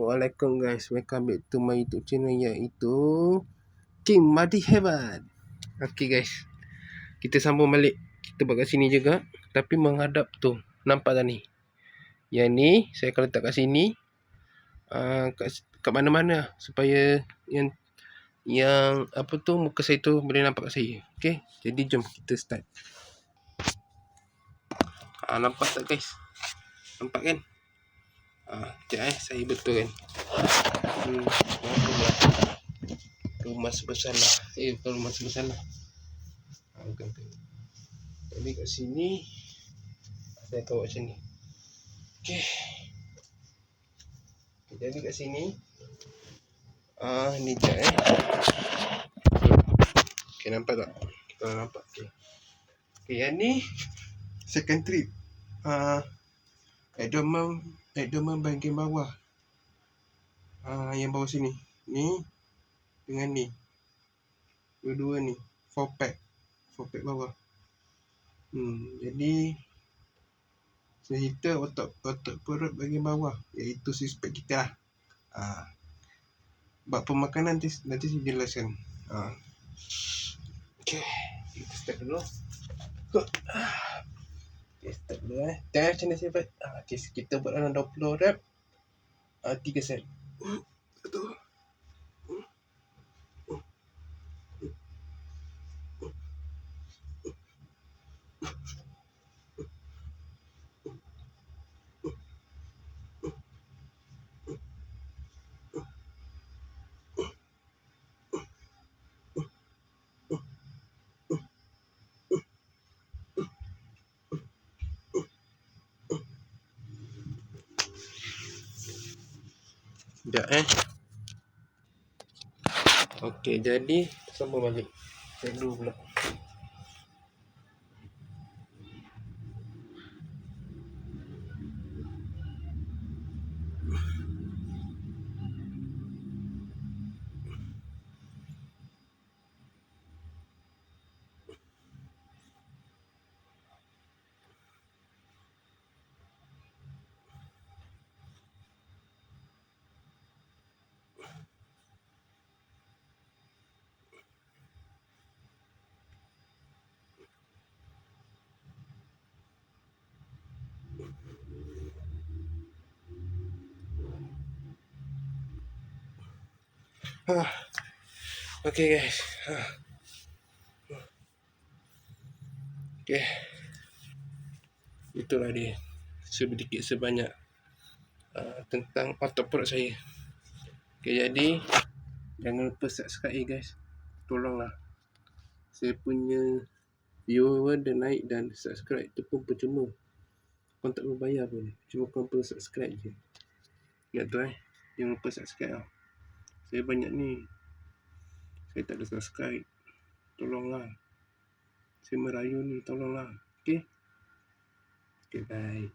Assalamualaikum guys, welcome back to my YouTube channel, iaitu King Madi Heaven. Okay guys, kita sambung balik. Kita buat kat sini juga, tapi menghadap tu. Nampak tak ni? Yang ni saya akan letak kat sini, kat mana-mana, supaya yang apa tu, muka saya tu boleh nampak kat saya. Okay, jadi jom kita start. Nampak tak guys? Nampak kan? Sekejap saya betulkan. Rumah sebesar lah. Bukan rumah sebesar lah. Bukan. Jadi kat sini saya akan buat macam ni. Okay. Jadi kat sini ni je Okay, nampak tak? Kita nampak. Okay, yang ni second trip. Abdomen bahagian bawah. Yang bawah sini. Ni dengan ni. Dua-dua ni. 4 pack bawah. Jadi cerita otot perut bahagian bawah, iaitu six pack kita lah. Bab pemakanan nanti saya jelaskan. Okay, kita start dulu. Okay, start dulu Tengok macam mana saya buat. Okay, kita buat dalam 20 rep, 3 set. Betul. Sekejap Okay, jadi sambung balik. Saya dulu pula. Okay guys. Okay, itulah dia sedikit sebanyak tentang otot perut saya. Okay, jadi jangan lupa subscribe guys. Tolonglah, saya punya viewer dah naik, dan subscribe tu pun percuma. Korang tak berbayar pun, cuma korang perlu subscribe je. Ingat tu jangan lupa subscribe lah. Saya banyak ni, saya tak ada subscribe. Tolonglah, saya merayu ni, tolonglah. Okay, bye.